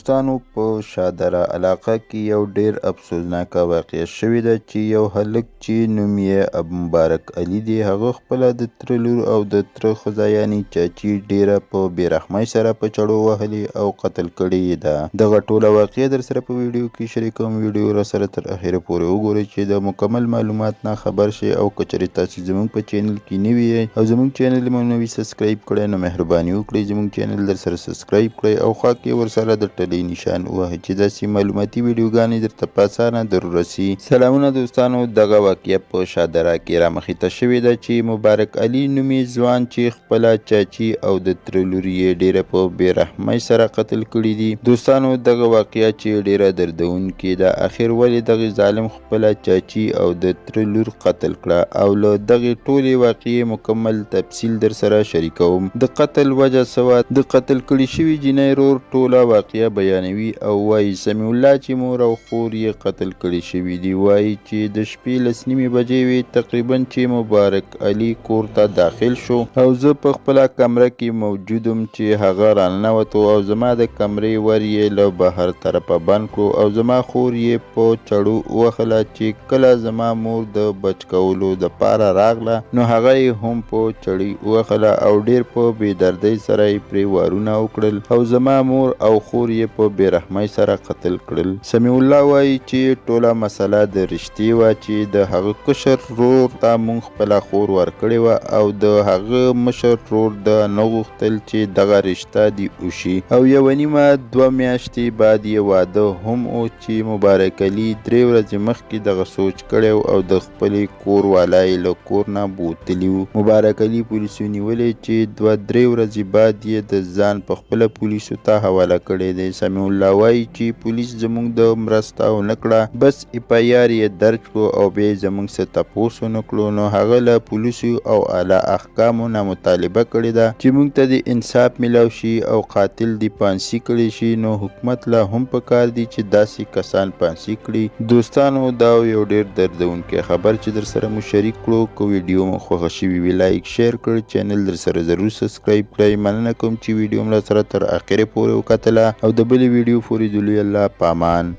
دوستانو په شادره علاقه کې یو ډیر افسوسناکه واقعه شوې ده چې یو هلک چې نوم یې ابو مبارک علي دی هغه خپله د تره لور او د تره ښځه یعنې چاچي ډیره په بېرحمۍ سره په چړو وهلې او قتل کړې یې ده. دغه ټوله واقعه در سره په ویډیو کې شریکوم. ویډیو را سره تر اخره پورې وګورئ چې د مکمل معلومات نه خبر شئ او که چېرې تاسې زموږ په چینل کې نوي یئ او زموږ چینل مو نوي سبسکرایب کړی نو مهرباني وکړئ زموږ چینل در سره سبسکرایب کړئ او خوا کې ورسره د ټلۍ نشان ووهئ چې داسې معلوماتي ویډیوګانې درته په اسانه در ورسي. سلامونه دوستانو، دغه واقعه په شادره کې رامخته شوې ده چې مبارک علي نومي ځوان چې خپله چاچي او د تره لور یې ډیره په بېرحمۍ سره قتل کړي دي. دوستانو دغه واقعه چې ډیره دردونکې ده، اخر ولې دغه ظالم خپله چاچي او د تره لور قتل کړه او له دغې ټولې واقعې مکمل تفصیل در سره شریکوم. د قتل وجه څه وه؟ د قتل کړي شوي جینۍ رور ټوله واقعه بیانوي او وایي سمیع الله چې مور او خور یې قتل کړي شوي دي. وایي چې د شپې 10:30 بجې وې تقریبا چې مبارک علي کور ته داخل شو او زه په خپله کمره کې موجود وم چې هغه راننوتو او زما د کمرې ور یې له بهر طرفه بند کړو او زما خور یې په چړو ووهله چې کله زما مور د بچ کولو دپاره راغله نو هغه یې هم په چړې ووهله او ډېر په بېدردۍ سره یې پرې وارونه وکړل او زما مور او خور یې په بېرحمۍ سره قتل کړل. سمیع الله وایي چې ټوله مسله د رښتې وه چې د هغه کشر ورور ته مونږ خپله خور ورکړې وه او د هغه مشر ورور د نه غوښتل چې دغه رشته دې وشي او 1.5-2 میاشتې بعد یې واده هم و چې مبارک علي 3 ورځې مخکې دغه سوچ کړی او د خپلې کور والا یې له کور نه بوتلي وو. مبارک علي پولیسو نیولی چې 2-3 ورځې بعد یې د ځان په خپله پولیسو ته حواله کړی دی. سمیع الله وایي چې پولیس زموږ د مرسته ونه کړه، بس FIR یې درج کړو او بیا یې زموږ څه تپوس ونه کړو نو هغه له پولیسو او اعلی احکامو نه مطالبه کړې ده چې موږ ته د انصاف میلاو شي او قاتل دې پانسي کړی شي. نو حکومت لا هم پکار دی چې داسې کسان پانسي کړي. دوستانو دا یو ډېر دردونکی خبر چې در سره مو شریک کړو. که ویډیو مو خوښه شوي وي لایک شیر کړئ، چینل در سره ضرور سبسکرایب کړئ. مننه کوم چې ویډیو مو سره تر اخره پورې وکتله او د بلې ویډیو پورې دلوي الله پامان.